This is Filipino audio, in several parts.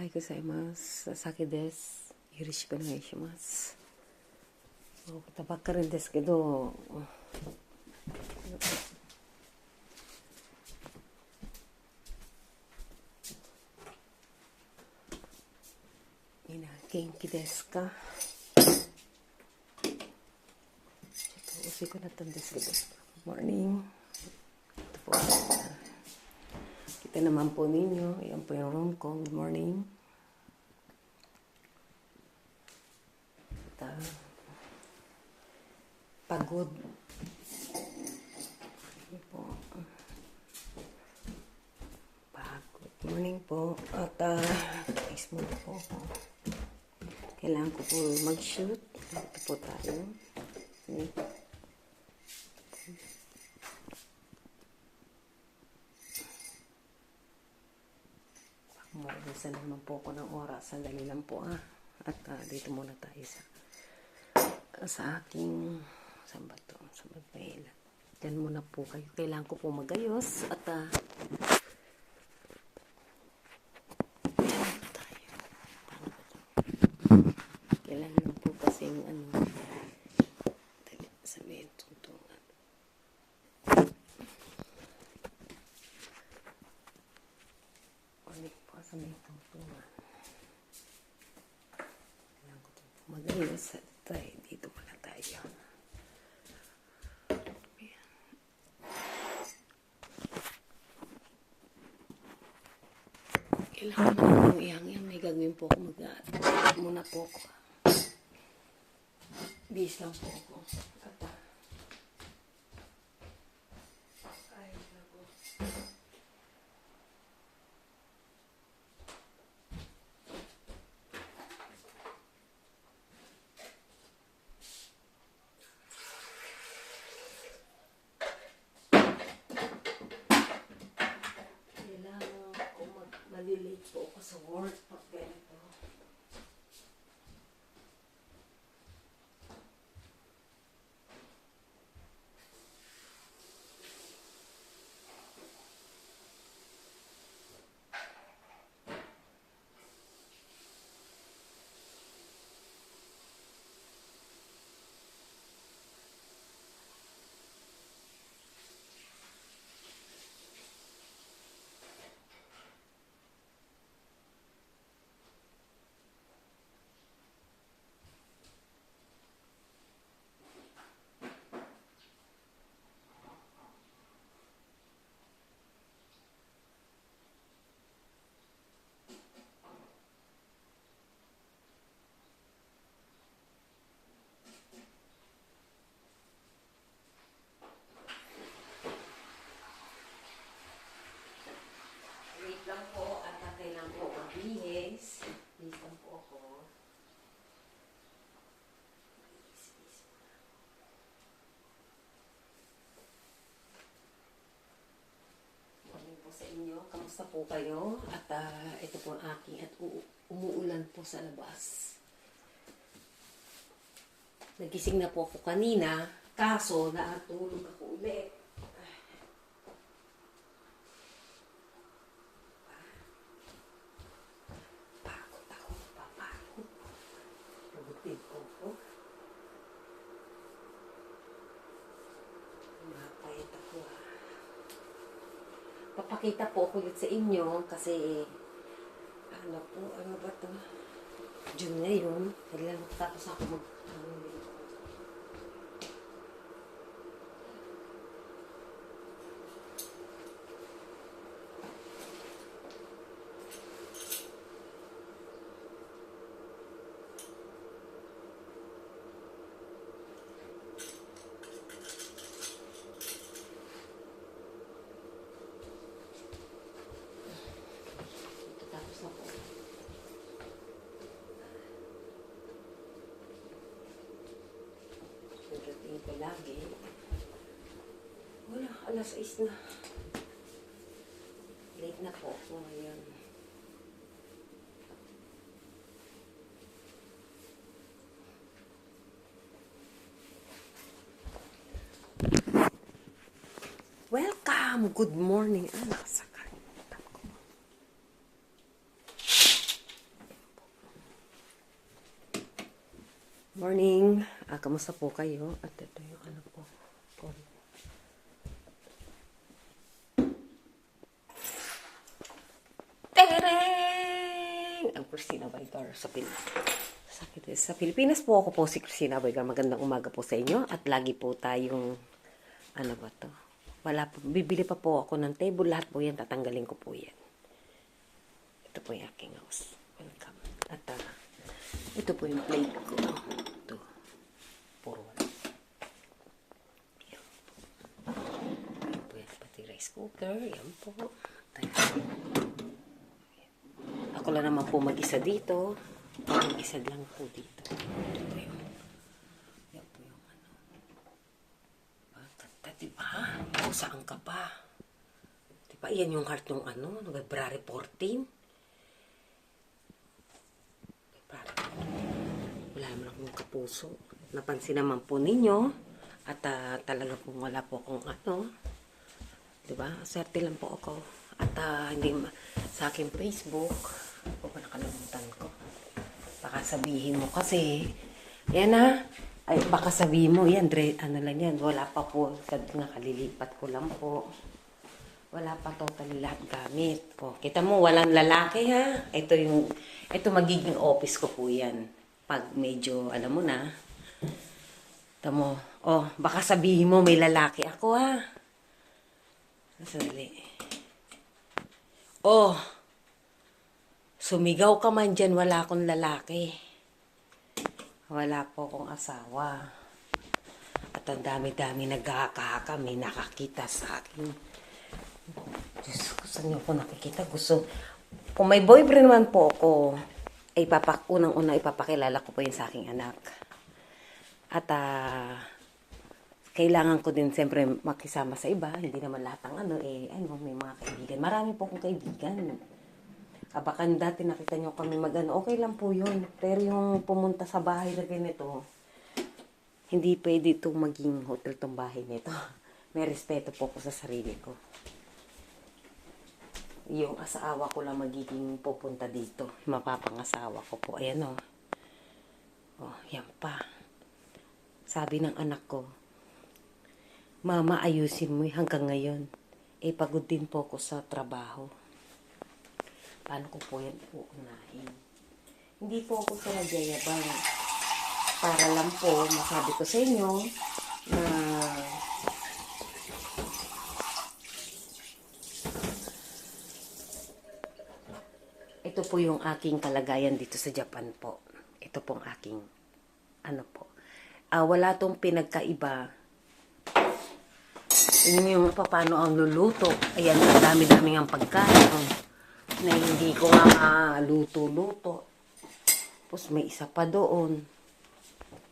はい、ございます。さきです。よろしくお願いします。起きたばっかりですけど、みんな元気ですか？ちょっと遅くなったんですけど、morning. Ito po, kita naman po ninyo. Ayan po yung room ko. Good morning. Pagod. Po. Pagod. Morning po. At is muna po ako. Kailangan ko po mag-shoot. Ito po tayo. Mag-isa naman po ako ng oras. Sandali lang po At dito muna tayo sa aking saan ba to? Sa Magpahila. Diyan muna po kayo. Kailangan ko po magayos at kailangan po kasing sabihin tuntungan. Ulit po sabihin tuntungan. Kailangan ko po magayos at dito muna tayo. Kailangan mo po yang may gagawin po ako muna po ako. Bis lang po ako. Ay, naku. Kailangan ko malilate po ako sa work pag ganito. Wait lang po at kailangan po magbihis. Bis lang po ako. Bis. Morning po sa inyo. Kamusta po kayo? At ito po ang aking at umuulan po sa labas. Nagising na po ako kanina, kaso natulog ako ulit. Pagod ako, papagod. Pagod po ako. Mapayat ako Papakita po ako ulit sa inyo kasi ano ba ito? June ngayon. Kailan tapos ako ko lagi. Wala, alas 6 na. Late na po ako ngayon. Welcome! Good morning. Anak, sakay. Morning. Kamusta po kayo? At ito yung ano po. Tereng! Ang Christina Vigar sa Pilipinas po ako po si Christina Vigar. Magandang umaga po sa inyo. At lagi po tayong ano ba to? Bibili pa po ako ng table. Lahat po yan. Tatanggalin ko po yan. Ito po yung aking house. Welcome. At ito po yung plate ko. Ito. Puro wala. Yan po yan. Pati rice cooker. Yan po. Ako lang naman po mag-isa dito. Mag-isa lang po dito. Yan po yung ano. Ganda, diba? O, saan ka pa? Diba? Yan yung heart ng ano. February 14. Wala naman akong kapuso. Napansin naman po ninyo. At talaga po wala po akong ano. Diba? Swerte lang po ako. At hindi sa aking Facebook. O ba nakalimutan ko? Baka sabihin mo kasi. Yan ay baka sabihin mo. Yan, ano lang yan. Wala pa po. Nakalilipat ko lang po. Wala pa totally lahat gamit. O, kita mo, walang lalaki ha. Ito magiging office ko po yan. Pag medyo, alam mo na. Tamo, baka sabihin mo may lalaki ako ha. Sandali. Sumigaw ka man dyan, wala akong lalaki. Wala po akong asawa. At ang dami-dami nagkakaka, may nakakita sa akin. Diyos ko, saan niyo po nakikita? Kung may boyfriend naman po ako, ay unang-una ipapakilala ko po yun sa aking anak. At kailangan ko din siyempre makisama sa iba. Hindi naman lahat ng may mga kaibigan. Marami po akong kaibigan. Baka dati nakita nyo kami okay lang po yun. Pero yung pumunta sa bahay na ganito, hindi pwede itong maging hotel tong bahay nito. May respeto po ako sa sarili ko. Yung asawa ko lang magiging pupunta dito. Mapapangasawa ko po. Ayan yan pa. Sabi ng anak ko, Mama, ayusin mo hanggang ngayon. Pagod din po ako sa trabaho. Paano ko po yan uunahin? Hindi po ako sa nagyayabang. Para lang po, masabi ko sa inyo na ito po yung aking kalagayan dito sa Japan po. Ito pong aking wala tong pinagkaiba. Yun yung paano ang luluto. Ayan, ang dami-dami ang pagkain. Na hindi ko nga luto-luto. Tapos may isa pa doon.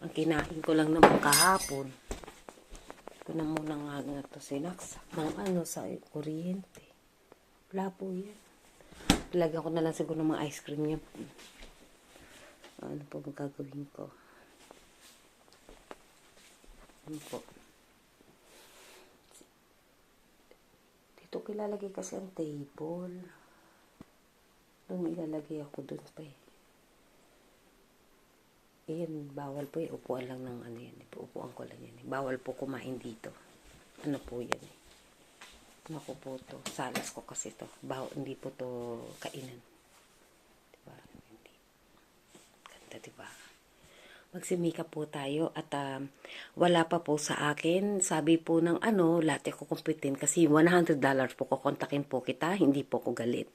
Ang kinain ko lang naman kahapon. Ito na muna nga ito sinaksak ng sa kuryente. Wala po yan. Lagyan ko na lang siguro ng mga ice cream niya. Ano po magagawin ko? Ano po? Dito ko ilalagay kasi ang table. Doon ilalagay ako doon pa Ayan, bawal po upuan lang ng yan. Upuan ko lang yan. Bawal po kumain dito. Ano po yan Naku po to. Salas ko kasi to. Hindi po to kainan. Diba? Hindi. Ganda, diba? Magsimika po tayo at wala pa po sa akin. Sabi po ng lahat ko kumpitin kasi $100 po kukontakin po kita. Hindi po ko galit.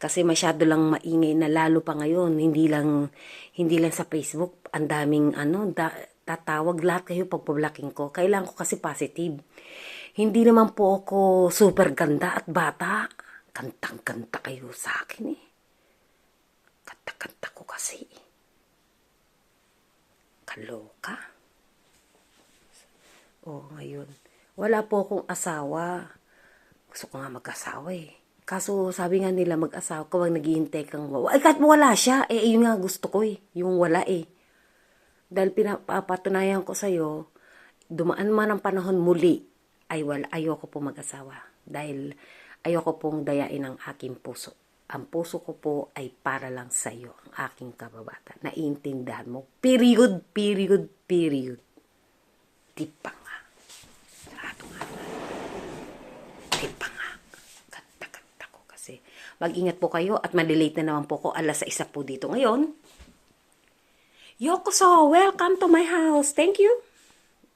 Kasi masyado lang maingay na lalo pa ngayon. Hindi lang sa Facebook. Ang daming tatawag lahat kayo pagpablaking ko. Kailangan ko kasi positive. Hindi naman po ako super ganda at bata. Kantang-kanta kayo sa akin Kanta-kanta ko kasi Kaloka. Ngayon. Wala po akong asawa. Gusto ko nga mag-asawa Kaso sabi nga nila mag-asawa ka wag naghihintay kang kahit wala siya. Yun nga gusto ko Yung wala Dahil pinapatunayan ko sa'yo, dumaan man ang panahon muli, ayoko po mag-asawa. Dahil ayoko pong dayain ang aking puso. ang puso ko po ay para lang sa iyo, ang aking kababata. Naiintindihan mo. Period, period, period. Di pa nga. Sarado nga. Di pa nga. Ganda-ganda ko kasi. Mag-ingat po kayo at malilate na naman po ko. 1:00 po dito ngayon. Yokoso, welcome to my house. Thank you.